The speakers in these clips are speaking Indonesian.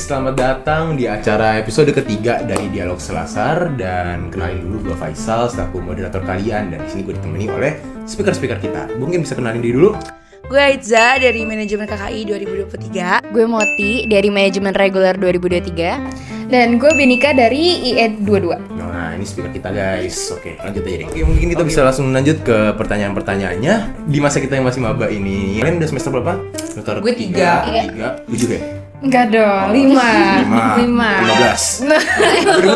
selamat datang di acara episode ketiga dari Dialog Selasar. Dan kenalin dulu, gue Faisal, selaku moderator kalian. Dan di sini gue ditemani oleh speaker-speaker kita. Mungkin bisa kenalin diri dulu. Gue Aitza dari Manajemen KKI 2023. Gue Moti dari Manajemen Reguler 2023. Dan gue Benika dari IE22. Nah, ini speaker kita guys. Oke, lanjut aja deh. Oke, mungkin kita bisa langsung lanjut ke pertanyaan-pertanyaannya. Di masa kita yang masih maba ini, kalian udah semester berapa? Semester Gue 3. 7 ya? Enggak dong, 5. 15.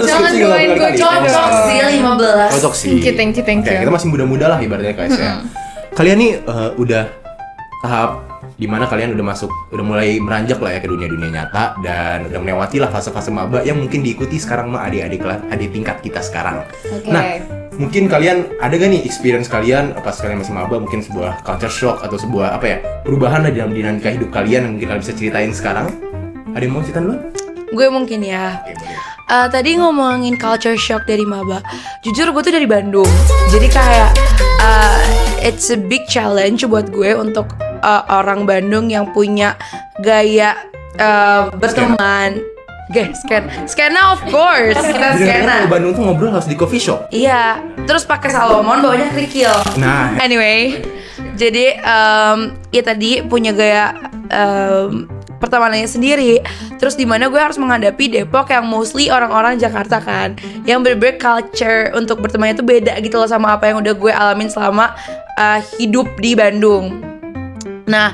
Jangan doain gue Cocok sih 15. Cocok sih. Thank you. Kayak kita masih muda-muda lah ibaratnya guys ya. Kalian nih udah tahap dimana kalian udah mulai meranjak lah ya ke dunia nyata dan udah melewati lah fase-fase maba yang mungkin diikuti sekarang sama adik tingkat kita sekarang. Okay. Nah, mungkin kalian ada gak nih experience kalian pas kalian masih maba, mungkin sebuah culture shock atau sebuah perubahan lah dalam dinamika hidup kalian yang mungkin kalian bisa ceritain sekarang? Ada yang mau cerita dulu? Gue mungkin ya. Oke, boleh. Tadi ngomongin culture shock dari maba. Jujur gue tuh dari Bandung. Jadi kayak it's a big challenge buat gue untuk orang Bandung yang punya gaya berteman. Guys, skena of course. Kita Jadi skena. kalau Bandung tuh ngobrol harus di coffee shop. Iya, terus pakai Salomon bawanya kerikil. Nah, Anyway, jadi ya tadi punya gaya pertemanannya sendiri. Terus dimana gue harus menghadapi Depok yang mostly orang-orang Jakarta kan, yang bener-bener culture untuk bertemannya tuh beda gitu loh sama apa yang udah gue alamin selama hidup di Bandung. Nah,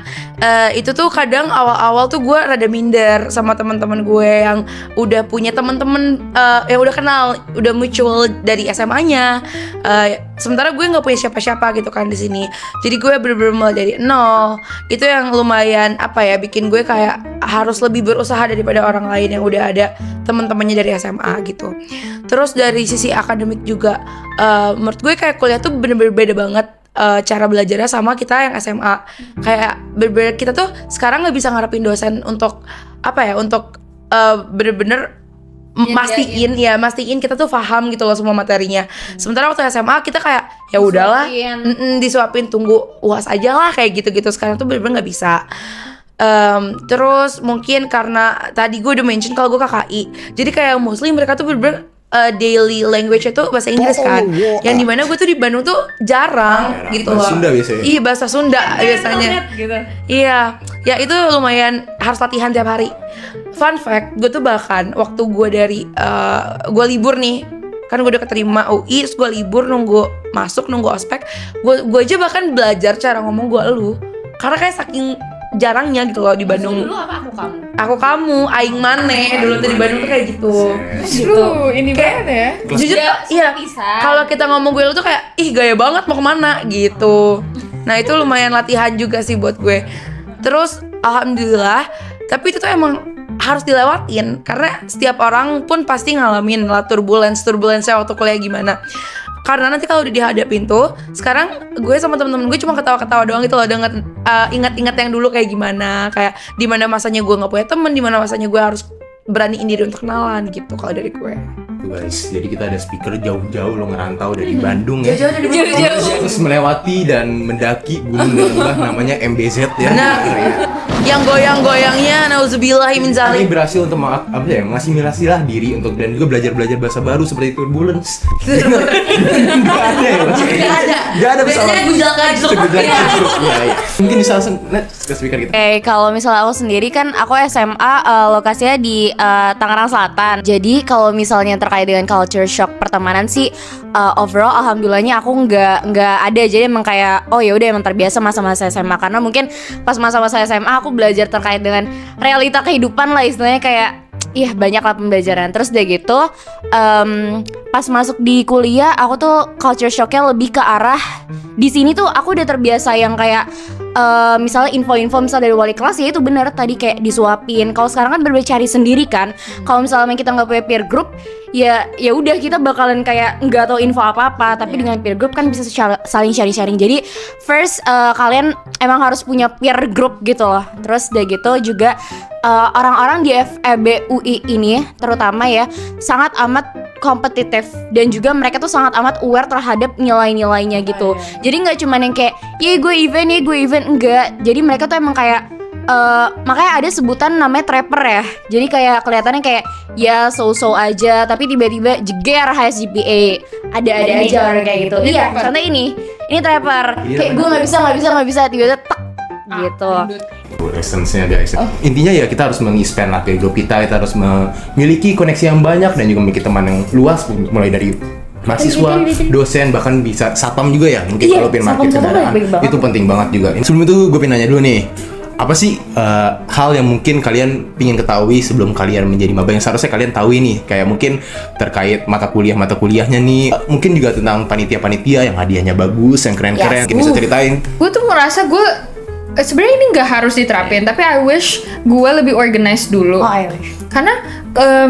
itu tuh kadang awal-awal tuh gue rada minder sama teman-teman gue yang udah punya teman-teman yang udah kenal, udah mutual dari SMA-nya. Sementara gue nggak punya siapa-siapa gitu kan di sini. Jadi gue bener-bener mulai dari nol. Itu yang lumayan bikin gue kayak harus lebih berusaha daripada orang lain yang udah ada teman-temannya dari SMA gitu. Terus dari sisi akademik juga, menurut gue kayak kuliah tuh bener-bener beda banget. Cara belajarnya sama kita yang SMA. Kayak bener-bener kita tuh sekarang nggak bisa ngarepin dosen untuk untuk bener-bener mastiin kita tuh paham gitu loh semua materinya. Sementara waktu SMA kita kayak ya udahlah disuapin, tunggu UAS aja lah kayak gitu-gitu. Sekarang tuh bener-bener nggak bisa. Terus mungkin karena tadi gue udah mention kalau gue KKI, jadi kayak mostly mereka tuh bener-bener daily language itu bahasa Inggris kan, yang dimana gue tuh di Bandung tuh jarang gitu loh. Bahasa Sunda biasanya. Iya, bahasa Sunda biasanya. Gitu. Iya, ya itu lumayan harus latihan tiap hari. Fun fact, gue tuh bahkan waktu gue gue libur nih, kan gue udah keterima UI, terus gue libur nunggu ospek, gue aja bahkan belajar cara ngomong gue elu, karena kayak saking jarangnya gitu loh di Bandung. Dulu apa Aku kamu, aing maneh dulu tuh di Bandung tuh kayak gitu. Gitu. Ini banget ya. Jujur iya. Kalau kita ngomong gue lu tuh kayak ih gaya banget mau kemana gitu. Nah itu lumayan latihan juga sih buat gue. Terus alhamdulillah, tapi itu tuh emang harus dilewatin karena setiap orang pun pasti ngalamin lah turbulence waktu kuliah gimana. Karena nanti kalau udah dihadapin tuh, sekarang gue sama temen-temen gue cuma ketawa-ketawa doang gitu loh, dengan ingat-ingat yang dulu kayak gimana, kayak di mana masanya gue nggak punya temen, di mana masanya gue harus beraniin diri untuk kenalan gitu kalau dari gue. tuh guys, jadi kita ada speaker jauh-jauh lo ngerantau dari Bandung ya. Jauh-jauh dari Bandung. Terus melewati dan mendaki gunung dan lembah namanya MBZ ya. Nah, yang goyang-goyangnya nauzubillahi min Kami zalik. berhasil untuk mengasimilasi lah diri untuk dan juga belajar bahasa baru seperti turbulence. Gak ada ya Mas? Gak ada Biasanya gujal-gajluk. Ya. Mungkin bisa langsung ke speaker kita. Kalau misalnya aku sendiri kan aku SMA lokasinya di Tangerang Selatan. Jadi kalau misalnya terkait dengan culture shock pertemanan sih overall alhamdulillahnya aku nggak ada. Jadi emang kayak oh ya udah emang terbiasa masa-masa SMA, karena mungkin pas masa-masa SMA aku belajar terkait dengan realita kehidupan lah istilahnya, kayak banyak lah pembelajaran. Terus udah gitu pas masuk di kuliah aku tuh culture shocknya lebih ke arah di sini tuh aku udah terbiasa yang kayak misalnya info-info misalnya dari wali kelas ya itu bener tadi kayak disuapin. Kalau sekarang kan bener-bener cari sendiri kan. Kalau misalnya kita nggak punya peer group ya udah kita bakalan kayak nggak tahu info apa-apa. Tapi dengan peer group kan bisa saling sharing-sharing. Jadi first kalian emang harus punya peer group gitu loh. Terus udah gitu juga orang-orang di FEB UI ini terutama ya sangat amat kompetitif dan juga mereka tuh sangat amat aware terhadap nilai-nilainya gitu. Jadi nggak cuma yang kayak gue event enggak. Jadi mereka tuh emang kayak makanya ada sebutan namanya trapper ya. Jadi kayak kelihatannya kayak ya so-so aja, tapi tiba-tiba jeger highest GPA. Ada aja orang kayak gitu. Iya, contoh ini trapper. Kayak gue nggak bisa tiba-tiba tak gitu. Essence-nya guys. Intinya ya kita harus meng-expand lah hidup kita harus memiliki koneksi yang banyak dan juga memiliki teman yang luas mulai dari mahasiswa, dosen, bahkan bisa satpam juga ya. Mungkin kalau pengen market kendaraan itu penting banget juga. Sebelum itu gue pengen nanya dulu nih, apa sih hal yang mungkin kalian ingin ketahui sebelum kalian menjadi maba yang seharusnya kalian tahu ini, kayak mungkin terkait mata kuliahnya nih, mungkin juga tentang panitia yang hadiahnya bagus, yang keren-keren, mungkin bisa ceritain. Gue tuh ngerasa gue sebenarnya ini nggak harus diterapin, tapi I wish gue lebih organized dulu. Karena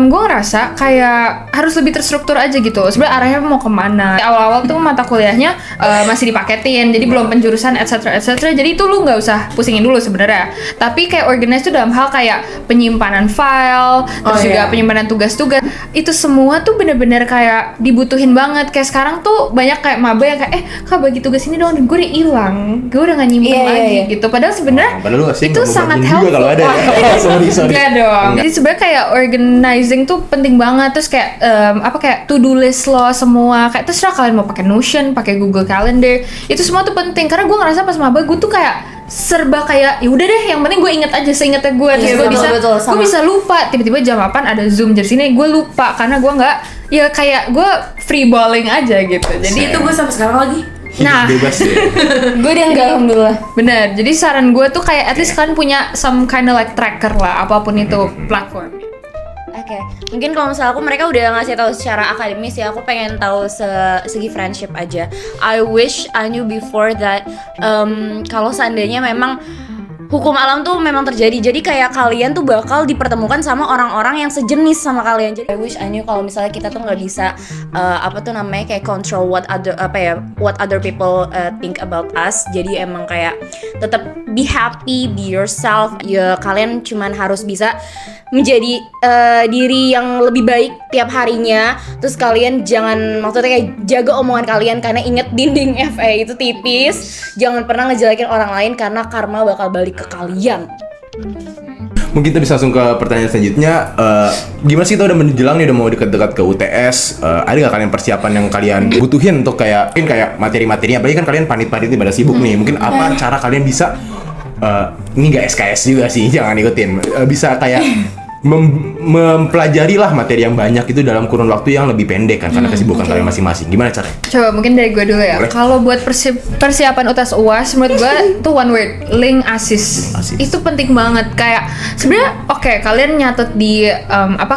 gue ngerasa kayak harus lebih terstruktur aja gitu. Sebenarnya arahnya mau kemana? Awal-awal tuh mata kuliahnya masih dipaketin, jadi belum penjurusan etc. Jadi itu lu nggak usah pusingin dulu sebenarnya. Tapi kayak organize tuh dalam hal kayak penyimpanan file, terus juga penyimpanan tugas-tugas. Itu semua tuh bener-bener kayak dibutuhin banget. Kayak sekarang tuh banyak kayak maba yang kayak Kak bagi tugas ini dong, gue udah hilang, gue udah nggak nyimpen lagi gitu. Padahal sebenarnya itu sangat helpful. Kalau ada ya. Sorry. Enggak dong. Jadi sebenarnya kayak organizing tuh penting banget. Terus kayak kayak to do list lo semua. Kayak terserah kalian mau pakai Notion, pakai Google Calendar. Itu semua tuh penting karena gue ngerasa pas maba gue tuh kayak serba kayak ya udah deh, yang penting gue inget aja seingetnya gue. Terus gue bisa lupa tiba-tiba jam 8 ada Zoom jadi sini, gue lupa karena gue nggak ya kayak gue free balling aja gitu. Jadi Itu gue sampai sekarang lagi. Nah, bebas ya. Gue udah enggak, alhamdulillah. bener. Jadi saran gue tuh kayak at least kalian punya some kind of like tracker lah, apapun itu platform. Oke, mungkin kalau misalnya mereka udah ngasih tahu secara akademis ya, aku pengen tahu segi friendship aja. I wish I knew before that kalau seandainya memang hukum alam tuh memang terjadi, jadi kayak kalian tuh bakal dipertemukan sama orang-orang yang sejenis sama kalian. Jadi I wish I knew kalau misalnya kita tuh nggak bisa kayak control what other people think about us. Jadi emang kayak tetap be happy, be yourself. Ya kalian cuman harus bisa menjadi diri yang lebih baik tiap harinya. Terus kalian jangan, maksudnya kayak jaga omongan kalian, karena inget dinding FA itu tipis. Jangan pernah ngejelekin orang lain karena karma bakal balik ke kalian. Mungkin kita bisa langsung ke pertanyaan selanjutnya. Gimana sih, kita udah menjelang nih, udah mau dekat-dekat ke UTS. Ada nggak kalian persiapan yang kalian butuhin untuk kayak mungkin kayak materi-materinya? Apalagi kan kalian panit-panit pada sibuk nih. Mungkin apa cara kalian bisa ini nggak SKS juga sih, jangan ikutin. Bisa kayak mempelajari lah materi yang banyak itu dalam kurun waktu yang lebih pendek kan, karena kesibukan kalian masing-masing. Gimana caranya? Coba mungkin dari gue dulu ya. Kalau buat persiapan UTS UAS, menurut gue itu one word, link assist. Itu penting banget. Kayak sebenarnya kalian nyatet di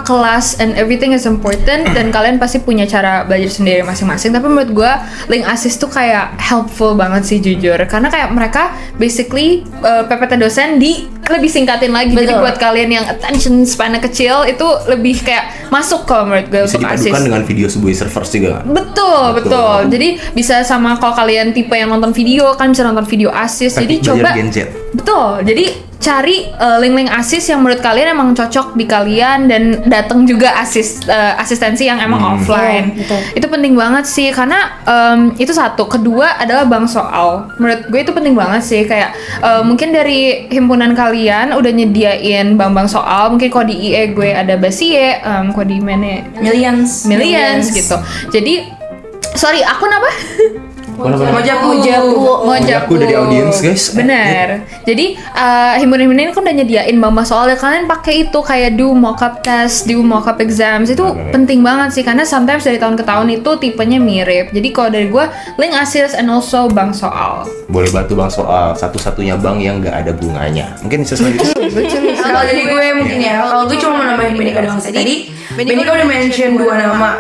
kelas and everything is important, dan kalian pasti punya cara belajar sendiri masing-masing. Tapi menurut gue link assist tuh kayak helpful banget sih, jujur. Karena kayak mereka basically PPT dosen lebih singkatin lagi. Betul. Jadi buat kalian yang attention span kecil itu lebih kayak masuk kalau menurut gue Bisa untuk dipadukan assist. dengan video sebuah servers juga. Betul. Jadi bisa sama kalau kalian tipe yang nonton video, kan bisa nonton video assist. Jadi coba. Gen Z. Betul. Jadi cari link-link assist yang menurut kalian emang cocok di kalian, dan datang juga asistensi yang emang offline. Betul. Itu penting banget sih, karena itu satu. Kedua adalah bank soal. Menurut gue itu penting banget sih, kayak mungkin dari himpunan kalian udah nyediain bank soal. Mungkin kalau di IE gue ada Basie, kalau di mana? Millions Gitu. Jadi sorry, akun apa? Mojaku dari audiens guys. Bener. Jadi himpunan-himpunan ini kan udah nyediain bamba soalnya, kalian pakai itu kayak do mock-up test, do mock-up exams. Itu penting banget sih, karena sometimes dari tahun ke tahun itu tipenya mirip. Jadi kalau dari gue, link assist and also bank soal. Boleh bantu bank soal, satu-satunya bank yang nggak ada bunganya. Mungkin bisa selanjutnya. Kalau dari gue mungkin ya, kalau gue cuma mau nambahin Benika doang sih. Tadi Benika udah mention 2 nama,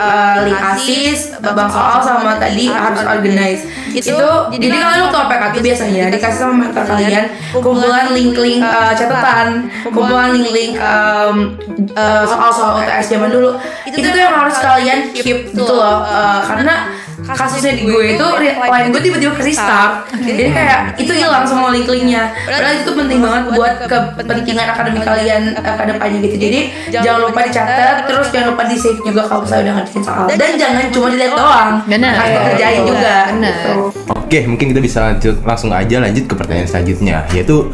link assist, bank soal, sama tadi harus organize. Itu jadi kalian waktu PK tuh biasanya dikasih sama mentor kalian kumpulan link-link catatan, kumpulan link-link soal-soal UTS zaman dulu. Itu tuh yang harus kalian keep gitu loh, karena kasusnya di gue itu line gue tiba-tiba ke restart, jadi kayak itu hilang semua link-linknya. Padahal itu penting banget buat kepentingan akademik kalian ke depannya gitu. Jadi jangan lupa dicatat, terus jangan lupa di save juga kalau misalnya udah ngertiin soal, dan jangan cuma dilihat doang, harus dikerjain juga. Oke, mungkin kita bisa langsung aja lanjut ke pertanyaan selanjutnya, yaitu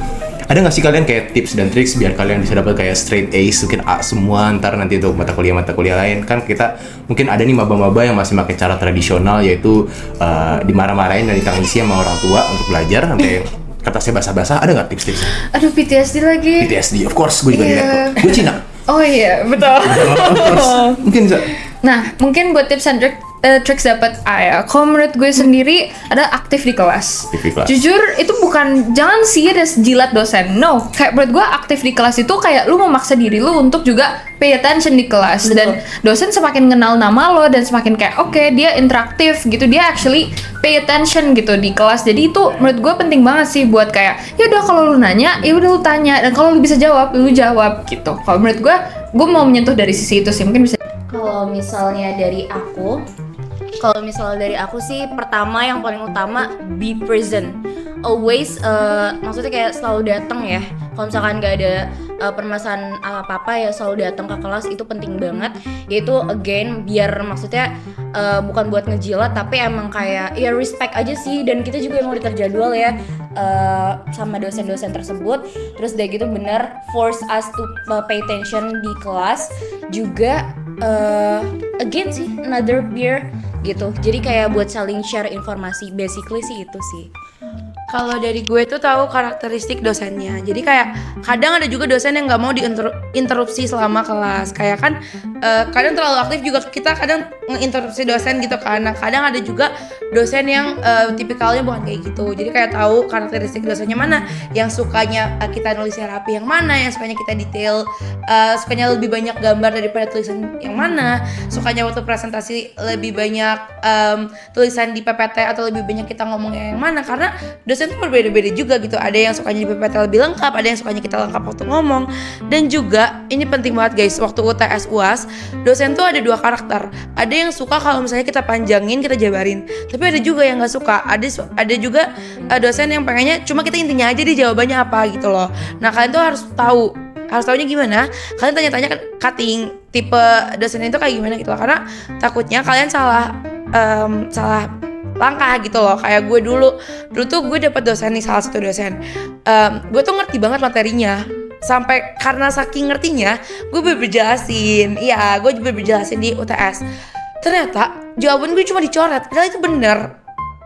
Ada nggak sih kalian kayak tips dan triks biar kalian bisa dapat kayak straight Ace, mungkin A semua ntar nanti untuk mata kuliah lain? Kan kita mungkin ada nih maba-maba yang masih pakai cara tradisional, yaitu dimarah-marahin dan ditangisi sama orang tua untuk belajar sampai kertasnya basah-basah. Ada nggak tips-tipsnya? Aduh, PTSD lagi. PTSD, of course, gue juga Iya. dilihat kok. Gue Cina. Oh iya, betul. Of course. Mungkin bisa. Nah, mungkin buat tips and tricks dapat A ya. Kalau menurut gue sendiri ada aktif di kelas. Aktif di kelas. Jujur itu bukan, jangan sih ada jilat dosen. No, kayak menurut gue aktif di kelas itu kayak lu memaksa diri lu untuk juga pay attention di kelas. Dan dosen semakin kenal nama lo dan semakin kayak oke, dia interaktif gitu, dia actually pay attention gitu di kelas. Jadi itu menurut gue penting banget sih buat kayak ya udah kalau lu nanya, ya udah lu tanya, dan kalau lu bisa jawab, lu jawab gitu. Kalau menurut gue mau menyentuh dari sisi itu sih, mungkin bisa. Kalau misalnya dari aku sih, pertama yang paling utama be present. Always, maksudnya kayak selalu datang ya. Kalau misalkan nggak ada permasalahan apa-apa ya selalu datang ke kelas, itu penting banget. Yaitu again biar maksudnya bukan buat ngejilat, tapi emang kayak ya respect aja sih. Dan kita juga emang udah terjadwal ya sama dosen-dosen tersebut. Terus udah gitu bener force us to pay attention di kelas. Juga again sih another peer gitu. Jadi kayak buat saling share informasi, basically sih itu sih. Kalau dari gue tuh tahu karakteristik dosennya. Jadi kayak kadang ada juga dosen yang nggak mau diinterupsi selama kelas. Kayak kan kadang terlalu aktif juga kita kadang ngeinterupsi dosen gitu kan. Nah kadang ada juga dosen yang tipikalnya bukan kayak gitu. Jadi kayak tahu karakteristik dosennya mana. Yang sukanya kita nulisnya rapi yang mana. Yang sukanya kita detail. Sukanya lebih banyak gambar daripada tulisan yang mana. Sukanya waktu presentasi lebih banyak tulisan di PPT atau lebih banyak kita ngomongnya yang mana. Karena dosen itu berbeda-beda juga gitu. Ada yang sukanya di PPT lebih lengkap, ada yang sukanya kita lengkap waktu ngomong. Dan juga ini penting banget guys, waktu UTS UAS dosen tuh ada dua karakter. Ada yang suka kalau misalnya kita panjangin, kita jabarin. Tapi ada juga yang nggak suka. Ada juga dosen yang pengennya cuma kita intinya aja di jawabannya apa gitu loh. Nah kalian tuh harus tahunya gimana. Kalian tanya-tanya cutting tipe dosen itu kayak gimana gitu loh. Karena takutnya kalian salah langkah gitu loh. Kayak gue dulu tuh gue dapet dosen nih, salah satu dosen gue tuh ngerti banget materinya, sampai karena saking ngertinya gue berjelasin di UTS. Ternyata jawaban gue cuma dicoret, padahal itu bener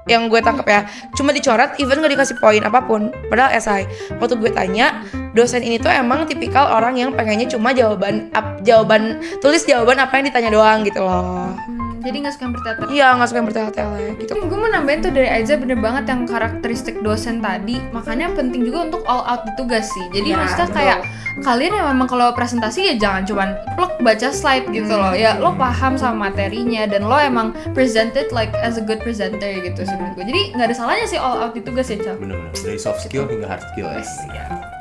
yang gue tangkap ya, cuma dicoret, even gak dikasih poin apapun, padahal esai. Waktu gue tanya, dosen ini tuh emang tipikal orang yang pengennya cuma tulis jawaban apa yang ditanya doang gitu loh. Jadi nggak suka yang bertele-tele. Iya, nggak suka yang bertele-tele gitu. Gue mau nambahin tuh dari Aiza, bener banget yang karakteristik dosen tadi. Makanya penting juga untuk all out di tugas sih. Jadi maksudnya kayak kalian yang memang kalau presentasi ya jangan cuman plek baca slide gitu loh. Ya lo paham sama materinya dan lo emang presented like as a good presenter gitu sih menurut gue. Jadi nggak ada salahnya sih all out di tugas ya, Cak. Bener-bener dari soft skill hingga hard skill ya.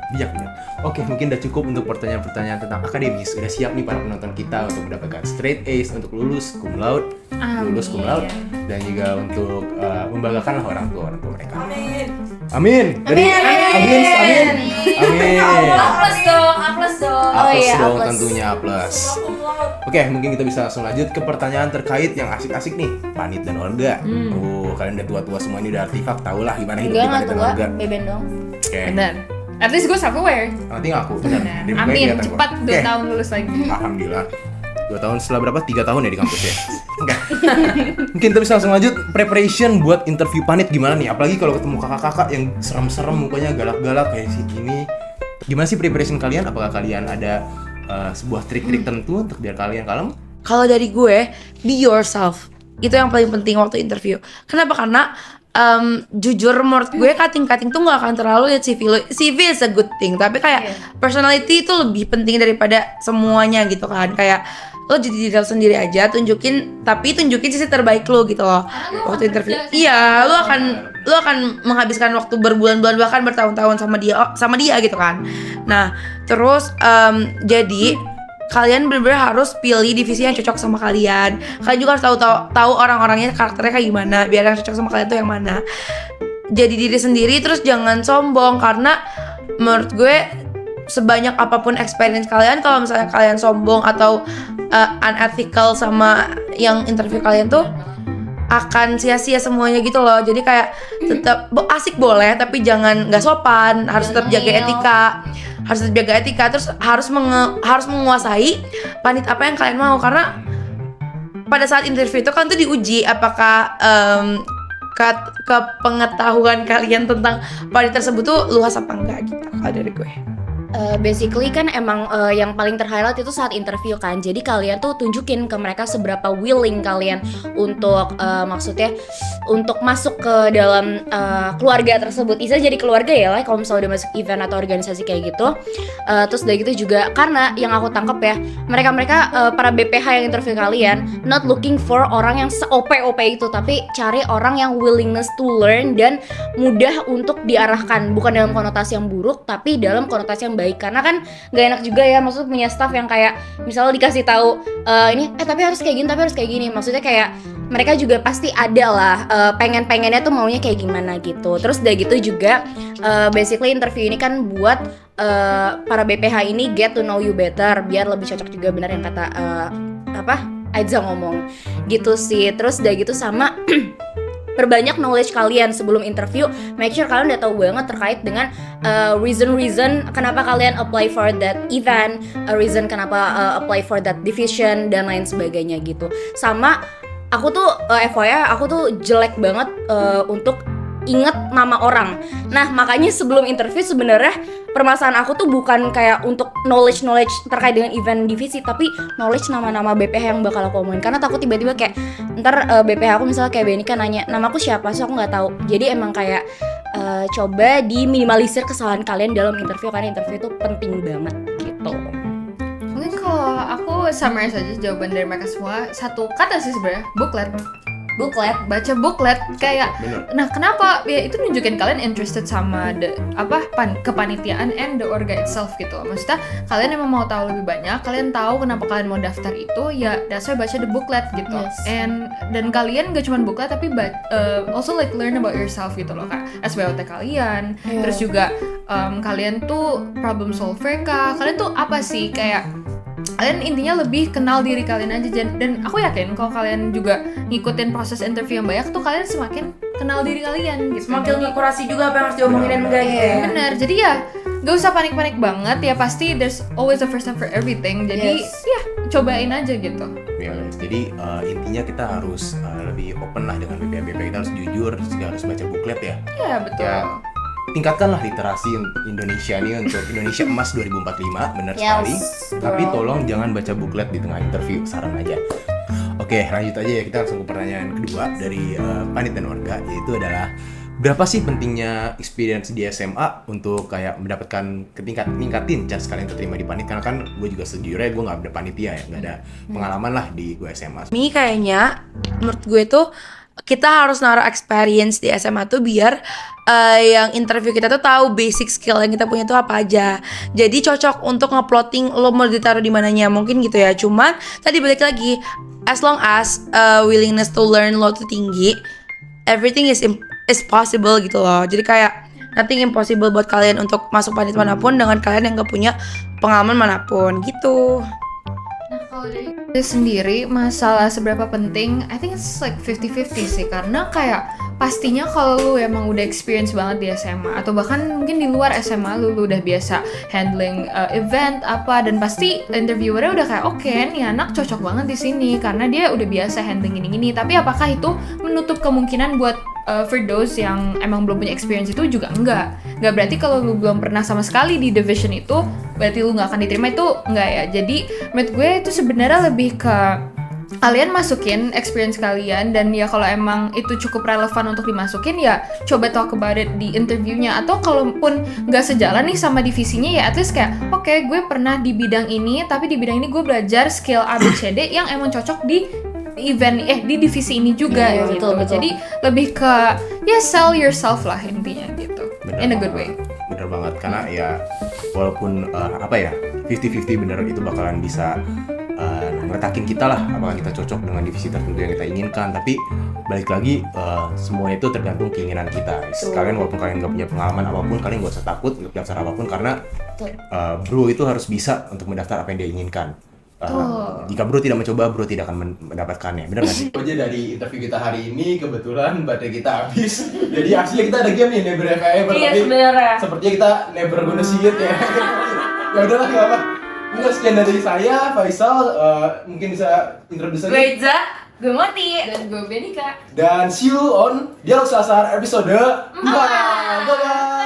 Bijak. Oke, mungkin udah cukup untuk pertanyaan-pertanyaan tentang akademis. Udah siap nih para penonton kita untuk mendapatkan straight Ace, untuk lulus cum laude, dan juga untuk membanggakan lah orang tua mereka. Amin. Amin. Aples dong. Tentunya aples. Oke, mungkin kita bisa langsung lanjut ke pertanyaan terkait yang asik-asik nih, Panit dan Olga. Kalian udah tua-tua semua ini, udah artifak, tau lah gimana hidup di Panit dan Olga. Beben dong. Oke. Bener. At least gue self-aware. Nanti ngaku, benar. Amin, cepat 2 tahun lulus lagi. Alhamdulillah. 2 tahun setelah berapa? 3 tahun ya di kampus ya. Oke. Mungkin kita bisa langsung lanjut. Preparation buat interview Panit gimana nih? Apalagi kalau ketemu kakak-kakak yang serem-serem, mukanya galak-galak kayak si gini. Gimana sih preparation kalian? Apakah kalian ada sebuah trik-trik tentu untuk biar kalian kalem? Kalau dari gue, be yourself. Itu yang paling penting waktu interview. Kenapa? Karena jujur menurut gue cutting tuh gak akan terlalu lihat CV lo. CV is a good thing, tapi kayak personality itu lebih penting daripada semuanya gitu kan. Kayak lo jadi diri sendiri aja, tunjukin sisi terbaik lo gitu loh waktu interview. Iya, lo akan menghabiskan waktu berbulan-bulan bahkan bertahun-tahun sama dia gitu kan. Nah, terus jadi kalian benar-benar harus pilih divisi yang cocok sama kalian. Kalian juga harus tahu orang-orangnya, karakternya kayak gimana, biar yang cocok sama kalian tuh yang mana. Jadi diri sendiri, terus jangan sombong. Karena menurut gue sebanyak apapun experience kalian, kalau misalnya kalian sombong atau unethical sama yang interview kalian tuh, akan sia-sia semuanya gitu loh. Jadi kayak tetap asik boleh tapi jangan nggak sopan, harus tetap jaga etika. Harus tetap jaga etika, terus harus menguasai panit apa yang kalian mau, karena pada saat interview itu kan tuh diuji apakah kepengetahuan kalian tentang panit tersebut tuh luas apa enggak gitu kalau dari gue. Basically kan emang yang paling ter-highlight itu saat interview kan. Jadi kalian tuh tunjukin ke mereka seberapa willing kalian untuk maksudnya untuk masuk ke dalam keluarga tersebut. Bisa jadi keluarga ya lah kalau misalnya udah masuk event atau organisasi kayak gitu. Terus dari gitu juga karena yang aku tangkap ya, mereka para BPH yang interview kalian not looking for orang yang se-OP itu, tapi cari orang yang willingness to learn dan mudah untuk diarahkan, bukan dalam konotasi yang buruk tapi dalam konotasi yang baik. Karena kan gak enak juga ya, maksud punya staff yang kayak misalnya dikasih tahu ini tapi harus kayak gini, maksudnya kayak mereka juga pasti ada lah pengennya tuh maunya kayak gimana gitu. Terus udah gitu juga basically interview ini kan buat para BPH ini get to know you better, biar lebih cocok juga, benar yang kata Aiza ngomong gitu sih. Terus udah gitu sama perbanyak knowledge kalian sebelum interview. Make sure kalian udah tahu banget terkait dengan reason kenapa kalian apply for that event, reason kenapa apply for that division dan lain sebagainya gitu. Sama aku tuh FYI aku tuh jelek banget untuk inget nama orang. Nah makanya sebelum interview sebenarnya permasalahan aku tuh bukan kayak untuk knowledge terkait dengan event divisi, tapi knowledge nama-nama BPH yang bakal aku omongin. Karena takut tiba-tiba kayak ntar BPH aku misalnya kayak Benika nanya namaku siapa, so aku nggak tahu. Jadi emang kayak coba diminimalisir kesalahan kalian dalam interview, karena interview itu penting banget gitu. Mungkin kalau aku summarize aja jawaban dari mereka semua, satu kata sih sebenarnya, booklet, baca booklet kayak. Bener. Nah kenapa ya itu nunjukin kalian interested sama kepanitiaan and the orga itself gitu. Maksudnya kalian emang mau tahu lebih banyak, kalian tahu kenapa kalian mau daftar itu, ya that's why baca the booklet gitu. Yes. Dan kalian gak cuma booklet tapi also like learn about yourself gitu loh kak, SBOT kalian. Yeah. Terus juga kalian tuh problem solver kah, kalian tuh apa sih, kayak kalian intinya lebih kenal diri kalian aja. Dan aku yakin kalau kalian juga ngikutin proses interview yang banyak tuh, kalian semakin kenal diri kalian gitu. Semakin ngekurasi juga apa yang harus diomongin dan enggak ya. Bener, jadi ya gak usah panik-panik banget ya, pasti there's always a first time for everything. Jadi ya cobain aja gitu. Ya, jadi intinya kita harus lebih open lah dengan BPH-BPH, kita harus jujur, juga harus baca buklet ya. Iya betul. Ya, tingkatkanlah literasi Indonesia nih untuk Indonesia Emas 2045, benar sekali. Tapi tolong jangan baca buklet di tengah interview, saran aja. Oke, lanjut aja ya, kita langsung ke pertanyaan kedua dari Panit dan Orga, yaitu adalah berapa sih pentingnya experience di SMA untuk kayak mendapatkan ningkatin chance kalian terima di Panit? Karena kan gue juga sejujurnya gue nggak ada panitia ya, nggak ada pengalaman lah di gue SMA. Mi kayaknya menurut gue tuh kita harus naruh experience di SMA tuh biar yang interview kita tuh tahu basic skill yang kita punya tuh apa aja. Jadi cocok untuk ngeplotting lo mau ditaruh di mananya, mungkin gitu ya. Cuman tadi balik lagi, as long as willingness to learn lo tuh tinggi, everything is possible gitu loh. Jadi kayak nothing impossible buat kalian untuk masuk panit manapun dengan kalian yang gak punya pengalaman manapun gitu. Nah kalau dari gue sendiri masalah seberapa penting, I think it's like 50-50 sih. Karena kayak pastinya kalau lu emang udah experience banget di SMA, atau bahkan mungkin di luar SMA lu udah biasa handling event apa, dan pasti interviewernya udah kayak oke, nih anak cocok banget di sini karena dia udah biasa handling gini-gini. Tapi apakah itu menutup kemungkinan buat for those yang emang belum punya experience itu? Juga enggak berarti kalau lu belum pernah sama sekali di division itu berarti lu nggak akan diterima, itu enggak ya. Jadi menurut gue itu sebenarnya lebih ke kalian masukin experience kalian, dan ya kalau emang itu cukup relevan untuk dimasukin, ya coba talk about it di interviewnya. Atau kalaupun nggak sejalan nih sama divisinya, ya at least kayak oke, gue pernah di bidang ini, tapi di bidang ini gue belajar skill ABCD yang emang cocok di event di divisi ini juga gitu. Betul. Jadi lebih ke ya sell yourself lah intinya gitu. Bener In a banget. good way. Bener banget, karena ya walaupun 50-50 bener, itu bakalan bisa ngeletakin kita lah apakah kita cocok dengan divisi tertentu yang kita inginkan. Tapi balik lagi semua itu tergantung keinginan kita. Kalian walaupun kalian nggak punya pengalaman apapun, kalian nggak usah takut untuk daftar apapun, karena bro itu harus bisa untuk mendaftar apa yang dia inginkan. Jika bro tidak mencoba, bro tidak akan mendapatkannya. Benar nggak sih? Aja dari interview kita hari ini, kebetulan baterai kita habis. Jadi aslinya kita ada game nih, Never Have I Ever. Iya, tapi sebenarnya. sepertinya kita never gonna see it ya. Ya udahlah, nggak apa. Enggak, sekian dari saya, Faisal. Mungkin bisa introduce Gue lagi. Iza, gue Moti. Dan gue Benika. Dan see you on Dialog Sasar episode 4. Bye-bye.